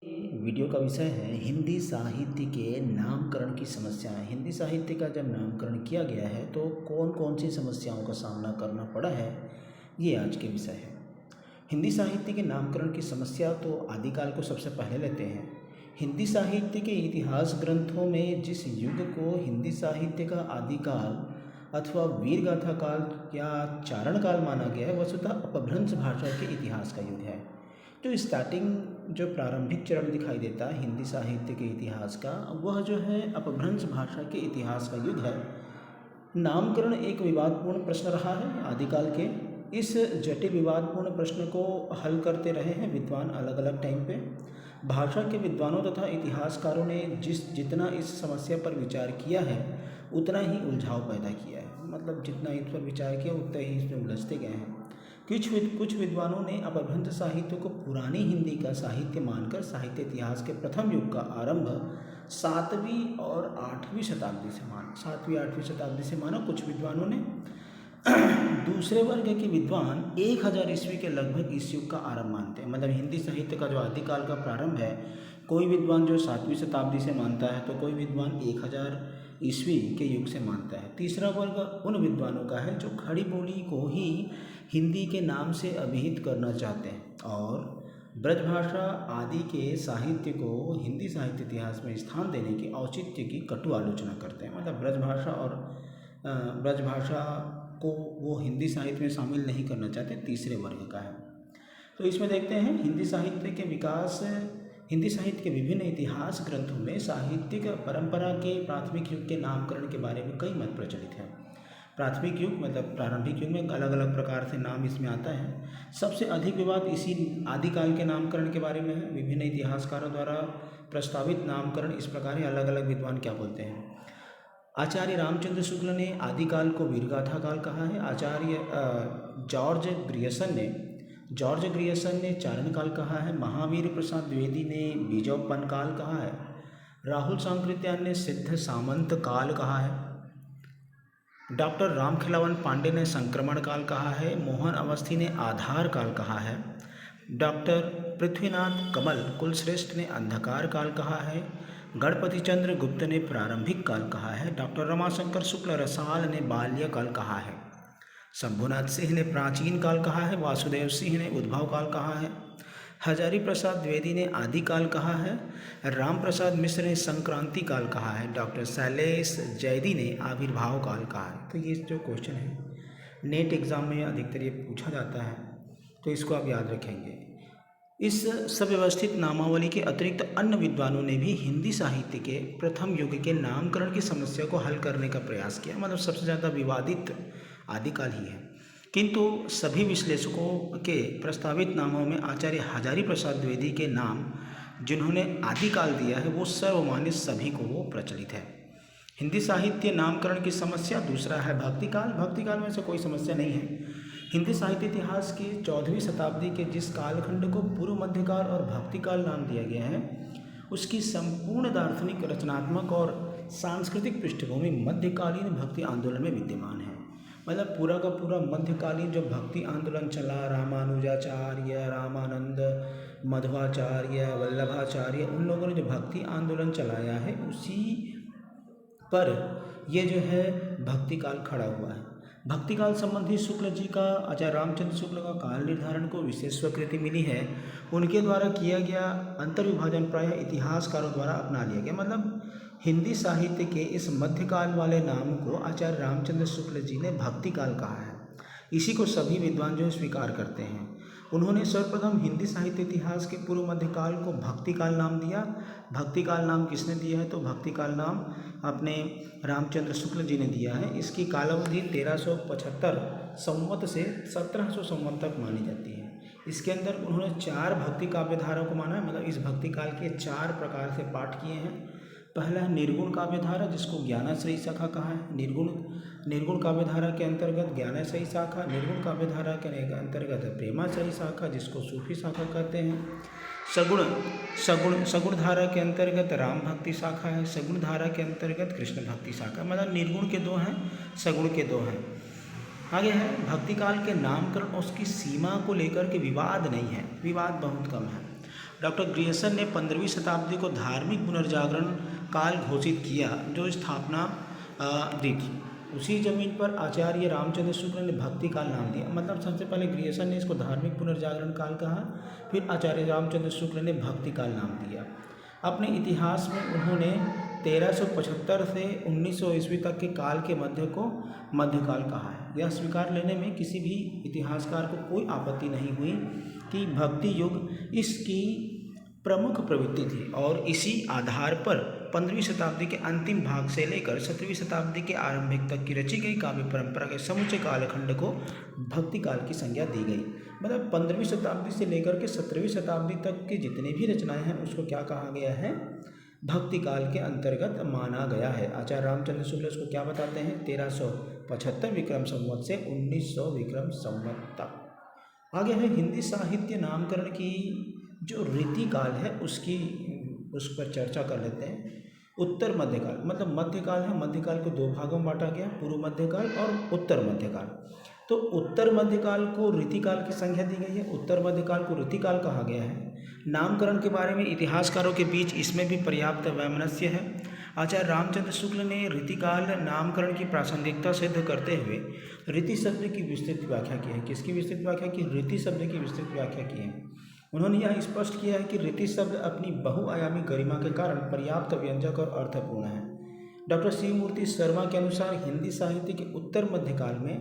Video का विषय है हिंदी साहित्य के नामकरण की समस्याएं। हिंदी साहित्य का जब नामकरण किया गया है तो कौन कौन सी समस्याओं का सामना करना पड़ा है, ये आज के विषय है। हिंदी साहित्य के नामकरण की समस्या तो आदिकाल को सबसे पहले लेते हैं। हिंदी साहित्य के इतिहास ग्रंथों में जिस युग को हिंदी साहित्य का आदिकाल अथवा वीरगाथा काल या चारण काल माना गया है, वस्तुतः अपभ्रंश भाषा के इतिहास का युग है। तो स्टार्टिंग जो प्रारंभिक चरण दिखाई देता है हिंदी साहित्य के इतिहास का, वह जो है अपभ्रंश भाषा के इतिहास का युग है। नामकरण एक विवादपूर्ण प्रश्न रहा है आदिकाल के। इस जटिल विवादपूर्ण प्रश्न को हल करते रहे हैं विद्वान अलग अलग टाइम पे। भाषा के विद्वानों तथा इतिहासकारों ने जितना इस समस्या पर विचार किया है उतना ही उलझाव पैदा किया है। मतलब जितना इस पर विचार किया उतना ही इसमें उलझते गए हैं। कुछ विद्वानों ने अपभ्रंश साहित्य को पुरानी हिंदी का साहित्य मानकर साहित्य इतिहास के प्रथम युग का आरंभ 7वीं और 8वीं शताब्दी से माना। कुछ विद्वानों ने दूसरे वर्ग के विद्वान 1000 ईस्वी के लगभग इस युग का आरंभ मानते हैं। मतलब हिंदी साहित्य का जो आदिकाल का प्रारंभ है, कोई विद्वान जो 7वीं शताब्दी से मानता है तो कोई विद्वान 1000 ईस्वी के युग से मानता है। तीसरा वर्ग उन विद्वानों का है जो खड़ी बोली को ही हिंदी के नाम से अभिहित करना चाहते हैं और ब्रजभाषा आदि के साहित्य को हिंदी साहित्य इतिहास में स्थान देने की औचित्य की कटु आलोचना करते हैं। मतलब ब्रजभाषा को वो हिंदी साहित्य में शामिल नहीं करना चाहते, तीसरे वर्ग का है। तो इसमें देखते हैं हिंदी साहित्य के विकास। हिंदी साहित्य के विभिन्न इतिहास ग्रंथों में साहित्यिक परंपरा के प्राथमिक युग के नामकरण के बारे में कई मत प्रचलित हैं। प्राथमिक युग मतलब प्रारंभिक युग में अलग अलग प्रकार से नाम इसमें आता है। सबसे अधिक विवाद इसी आदिकाल के नामकरण के बारे में है। विभिन्न इतिहासकारों द्वारा प्रस्तावित नामकरण इस प्रकार है, अलग अलग विद्वान क्या बोलते हैं। आचार्य रामचंद्र शुक्ल ने आदिकाल को वीरगाथा काल कहा है। आचार्य जॉर्ज ग्रियसन ने चारण काल कहा है। महावीर प्रसाद द्विवेदी ने बीजोपन काल कहा है। राहुल सांकृत्यायन ने सिद्ध सामंत काल कहा है। डॉक्टर रामखिलावन पांडे ने संक्रमण काल कहा है। मोहन अवस्थी ने आधार काल कहा है। डॉक्टर पृथ्वीनाथ कमल कुलश्रेष्ठ ने अंधकार काल कहा है। गणपति चंद्र गुप्त ने प्रारंभिक काल कहा है। डॉक्टर रमाशंकर शुक्ल रसाल ने बाल्य काल कहा है। शंभुनाथ सिंह ने प्राचीन काल कहा है। वासुदेव सिंह ने उद्भव काल कहा है। हजारी प्रसाद द्विवेदी ने आदिकाल कहा है। राम प्रसाद मिश्र ने संक्रांति काल कहा है। डॉक्टर शैलेश जैदी ने आविर्भाव काल कहा है। तो ये जो क्वेश्चन है नेट एग्ज़ाम में अधिकतर ये पूछा जाता है, तो इसको आप याद रखेंगे। इस सव्यवस्थित नामावली के अतिरिक्त अन्य विद्वानों ने भी हिंदी साहित्य के प्रथम युग के नामकरण की समस्या को हल करने का प्रयास किया। मतलब सबसे ज़्यादा विवादित आदिकाल ही है, किंतु सभी विश्लेषकों के प्रस्तावित नामों में आचार्य हजारी प्रसाद द्विवेदी के नाम जिन्होंने आदिकाल दिया है वो सर्वमान्य, सभी को वो प्रचलित है। हिंदी साहित्य नामकरण की समस्या। दूसरा है भक्तिकाल। भक्तिकाल में से कोई समस्या नहीं है। हिंदी साहित्य इतिहास की 14वीं शताब्दी के जिस कालखंड को पूर्व मध्यकाल और भक्तिकाल नाम दिया गया है, उसकी संपूर्ण दार्शनिक, रचनात्मक और सांस्कृतिक पृष्ठभूमि मध्यकालीन भक्ति आंदोलन में विद्यमान है। मतलब पूरा का पूरा मध्यकालीन जो भक्ति आंदोलन चला, रामानुजाचार्य, रामानंद, मध्वाचार्य, वल्लभाचार्य, उन लोगों ने जो भक्ति आंदोलन चलाया है उसी पर ये जो है भक्तिकाल खड़ा हुआ है। भक्तिकाल संबंधी शुक्ल जी का, आचार्य रामचंद्र शुक्ल का काल निर्धारण को विशेष स्वीकृति मिली है। उनके द्वारा किया गया अंतर्विभाजन प्रायः इतिहासकारों द्वारा अपना लिया गया। मतलब हिंदी साहित्य के इस मध्यकाल वाले नाम को आचार्य रामचंद्र शुक्ल जी ने भक्तिकाल कहा है। इसी को सभी विद्वान जो स्वीकार करते हैं। उन्होंने सर्वप्रथम हिंदी साहित्य इतिहास के पूर्व मध्यकाल को भक्तिकाल नाम दिया। भक्तिकाल नाम किसने दिया है? तो भक्तिकाल नाम अपने रामचंद्र शुक्ल जी ने दिया है। इसकी कालावधि 1375 संवत से 1700 संवत तक मानी जाती है। इसके अंदर उन्होंने 4 भक्ति काव्यधारा को माना है। मतलब इस भक्तिकाल के 4 प्रकार से पाठ किए हैं। पहला है निर्गुण काव्यधारा, जिसको ज्ञानाश्रयी शाखा कहा है। निर्गुण काव्यधारा के अंतर्गत ज्ञानाश्रयी शाखा, निर्गुण काव्यधारा के अंतर्गत प्रेमाश्रयी शाखा, जिसको सूफी शाखा कहते हैं। सगुण धारा के अंतर्गत राम भक्ति शाखा है। सगुण धारा के अंतर्गत कृष्ण भक्ति शाखा। मतलब निर्गुण के 2 हैं, सगुण के 2 हैं। आगे है भक्तिकाल के नामकरण, उसकी सीमा को लेकर के विवाद नहीं है, विवाद बहुत कम है। डॉक्टर ग्रियर्सन ने 15वीं शताब्दी को धार्मिक पुनर्जागरण काल घोषित किया जो स्थापना दी थी। उसी जमीन पर आचार्य रामचंद्र शुक्ल ने भक्ति काल नाम दिया। मतलब सबसे पहले ग्रियर्सन ने इसको धार्मिक पुनर्जागरण काल कहा, फिर आचार्य रामचंद्र शुक्ल ने भक्ति काल नाम दिया। अपने इतिहास में उन्होंने 1375 से 1900 ईस्वी तक के काल के मध्य को मध्यकाल कहा है। यह स्वीकार लेने में किसी भी इतिहासकार को कोई आपत्ति नहीं हुई कि भक्ति युग इसकी प्रमुख प्रवृत्ति थी और इसी आधार पर 15वीं शताब्दी के अंतिम भाग से लेकर 17वीं शताब्दी के आरंभिक तक की रची गई काव्य परंपरा के समूचे कालखंड को भक्ति काल की संज्ञा दी गई। मतलब 15वीं शताब्दी से लेकर के 17वीं शताब्दी तक की जितनी भी रचनाएं हैं उसको क्या कहा गया है, भक्ति काल के अंतर्गत माना गया है। आचार्य रामचंद्र शुक्ल इसको क्या बताते हैं, 1375 विक्रम संवत से 1900 विक्रम संवत तक। आगे है हिंदी साहित्य नामकरण की जो रीतिकाल है उस पर चर्चा कर लेते हैं। उत्तर मध्यकाल, मतलब मध्यकाल है, मध्यकाल को दो भागों में बांटा गया, पूर्व मध्यकाल और उत्तर मध्यकाल। तो उत्तर मध्यकाल को रीतिकाल की संज्ञा दी गई है, उत्तर मध्यकाल को रीतिकाल कहा गया है। नामकरण के बारे में इतिहासकारों के बीच इसमें भी पर्याप्त वैमनस्य है। आचार्य रामचंद्र शुक्ल ने रीतिकाल नामकरण की प्रासंगिकता सिद्ध करते हुए रीति शब्द की विस्तृत व्याख्या की है। किसकी विस्तृत व्याख्या की, रीति शब्द की विस्तृत व्याख्या की है। उन्होंने यह स्पष्ट किया है कि रीति शब्द अपनी बहुआयामी गरिमा के कारण पर्याप्त व्यंजक और अर्थपूर्ण है। डॉक्टर शिवमूर्ति शर्मा के अनुसार हिंदी साहित्य के उत्तर मध्यकाल में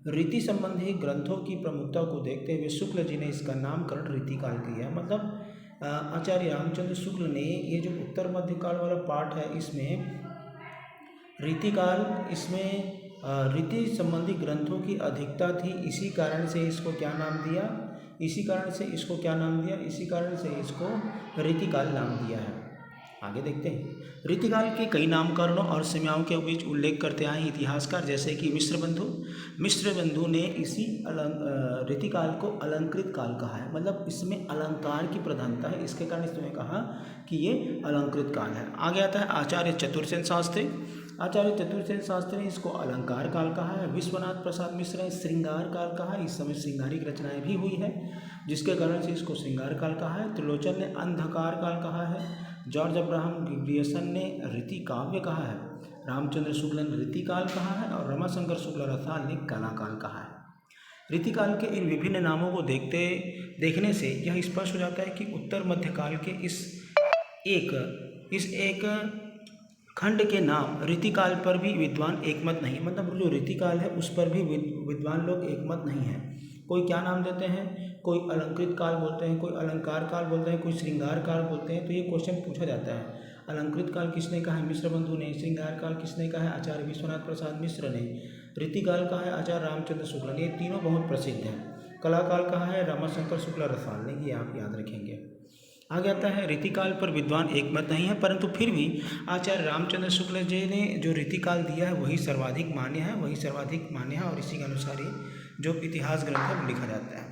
रीति संबंधी ग्रंथों की प्रमुखता को देखते हुए शुक्ल जी ने इसका नामकरण रीतिकाल किया है। मतलब आचार्य रामचंद्र शुक्ल ने ये जो उत्तर मध्यकाल वाला पार्ट है इसमें रीतिकाल, इसमें रीति संबंधी ग्रंथों की अधिकता थी, इसी कारण से इसको क्या नाम दिया, इसी कारण से इसको क्या नाम दिया, इसी कारण से इसको रीतिकाल नाम दिया है। आगे देखते हैं। रीतिकाल के कई नामकरणों और सीमाओं के बीच उल्लेख करते आए इतिहासकार जैसे कि मिश्र बंधु ने इसी रीतिकाल को अलंकृत काल कहा है। मतलब इसमें अलंकार की प्रधानता है, इसके कारण इसने कहा कि ये अलंकृत काल है। आगे आता है आचार्य चतुर्सेन शास्त्री। आचार्य चतुर्सेन शास्त्री ने इसको अलंकार काल कहा है। विश्वनाथ प्रसाद मिश्र ने श्रृंगार काल कहा है, इस समय श्रृंगारिक रचनाएं भी हुई है जिसके कारण से इसको श्रृंगार काल कहा है। त्रिलोचन ने अंधकार काल कहा है। जॉर्ज अब्राहम ग्रियर्सन ने रीति काव्य कहा है। रामचंद्र शुक्ल ने रीतिकाल कहा है और रमाशंकर शुक्ल रसाल ने कलाकाल कहा है। रीतिकाल के इन विभिन्न नामों को देखने से यह स्पष्ट हो जाता है कि उत्तर मध्यकाल के इस एक खंड के नाम रीतिकाल पर भी विद्वान एकमत नहीं, मतलब जो रीतिकाल है उस पर भी विद्वान लोग एकमत नहीं है। कोई क्या नाम देते हैं, कोई अलंकृत काल बोलते हैं, कोई अलंकार काल बोलते हैं, कोई श्रृंगार काल बोलते हैं। तो ये क्वेश्चन पूछा जाता है, अलंकृत काल किसने कहा है, मिश्र बंधु ने। श्रृंगार काल किसने कहा है, आचार्य विश्वनाथ प्रसाद मिश्र ने। रीतिकाल कहा है आचार्य रामचंद्र शुक्ल ने। ये तीनों बहुत प्रसिद्ध हैं। कलाकाल कहा है रमाशंकर शुक्ल रसाल ने। ये आप याद रखेंगे। आगे आता है रीतिकाल पर विद्वान एकमत नहीं है, परंतु फिर भी आचार्य रामचंद्र शुक्ल जी ने जो रीतिकाल दिया है वही सर्वाधिक मान्य है, और इसी के अनुसार ही जो इतिहास ग्रंथ है वो लिखा जाता है।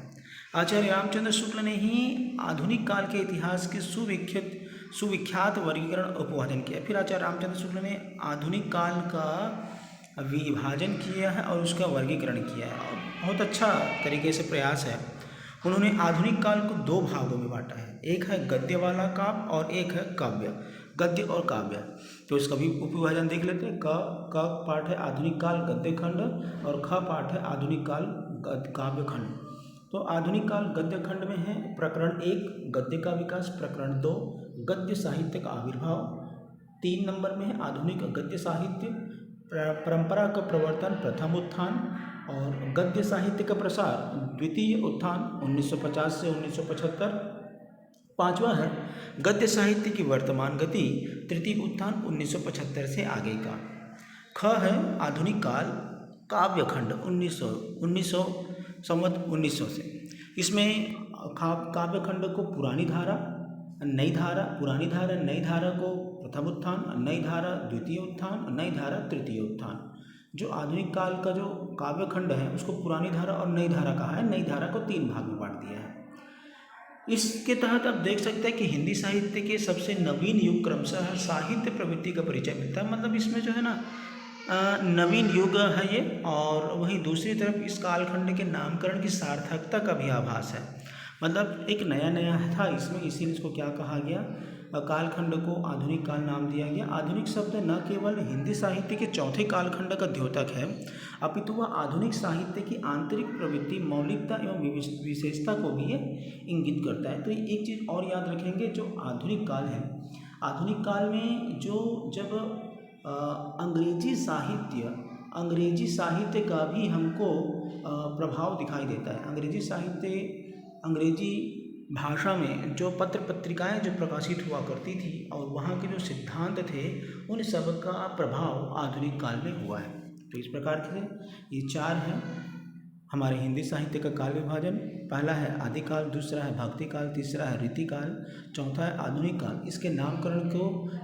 आचार्य रामचंद्र शुक्ल ने ही आधुनिक काल के इतिहास के सुविख्यात वर्गीकरण उपवादन किया। फिर आचार्य रामचंद्र शुक्ल ने आधुनिक काल का विभाजन किया है और उसका वर्गीकरण किया है, और बहुत अच्छा तरीके से प्रयास है। उन्होंने आधुनिक काल को दो भागों में बांटा है, एक है गद्य वाला काव्य और एक है काव्य, गद्य और काव्य। तो इसका भी उपविभाजन देख लेते हैं। क पाठ है आधुनिक काल गद्य खंड और ख पाठ है आधुनिक काल काव्य खंड। तो आधुनिक काल गद्य खंड में है प्रकरण 1 गद्य का विकास, प्रकरण 2 गद्य साहित्य का आविर्भाव, 3 नंबर में है आधुनिक गद्य साहित्य परंपरा का प्रवर्तन प्रथम उत्थान और गद्य साहित्य का प्रसार द्वितीय उत्थान 1950 से 1975। 5वां है गद्य साहित्य की वर्तमान गति तृतीय उत्थान 1975 से आगे का। ख है आधुनिक काल काव्य खंड 1900 संवत 1900 से। इसमें काव्य खंड को पुरानी धारा नई धारा को प्रथम उत्थान, नई धारा द्वितीय उत्थान, नई धारा तृतीय उत्थान। जो आधुनिक काल का जो काव्य खंड है उसको पुरानी धारा और नई धारा कहा है, नई धारा को 3 भाग में बांट दिया है। इसके तहत आप देख सकते हैं कि हिंदी साहित्य के सबसे नवीन युग क्रमशः साहित्य प्रवृत्ति का परिचय मिलता है। मतलब इसमें जो है ना नवीन युग है ये, और वहीं दूसरी तरफ इस कालखंड के नामकरण की सार्थकता का भी आभास है। मतलब एक नया नया था इसमें, इसीलिए इसको क्या कहा गया, कालखंड को आधुनिक काल नाम दिया गया। आधुनिक शब्द न केवल हिंदी साहित्य के चौथे कालखंड का द्योतक है, अपितु वह आधुनिक साहित्य की आंतरिक प्रवृत्ति, मौलिकता एवं विशेषता को भी ये इंगित करता है। तो एक चीज़ और याद रखेंगे, जो आधुनिक काल है, आधुनिक काल में जब अंग्रेजी साहित्य का भी हमको प्रभाव दिखाई देता है। अंग्रेजी भाषा में जो पत्र पत्रिकाएं जो प्रकाशित हुआ करती थी और वहाँ के जो सिद्धांत थे, उन सब का प्रभाव आधुनिक काल में हुआ है। तो इस प्रकार से ये 4 हैं हमारे हिंदी साहित्य का काल विभाजन। पहला है आदिकाल, दूसरा है भक्तिकाल, तीसरा है रीतिकाल, चौथा है आधुनिक काल। इसके नामकरण को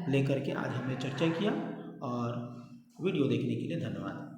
लेकर के आज हमने चर्चा किया, और वीडियो देखने के लिए धन्यवाद।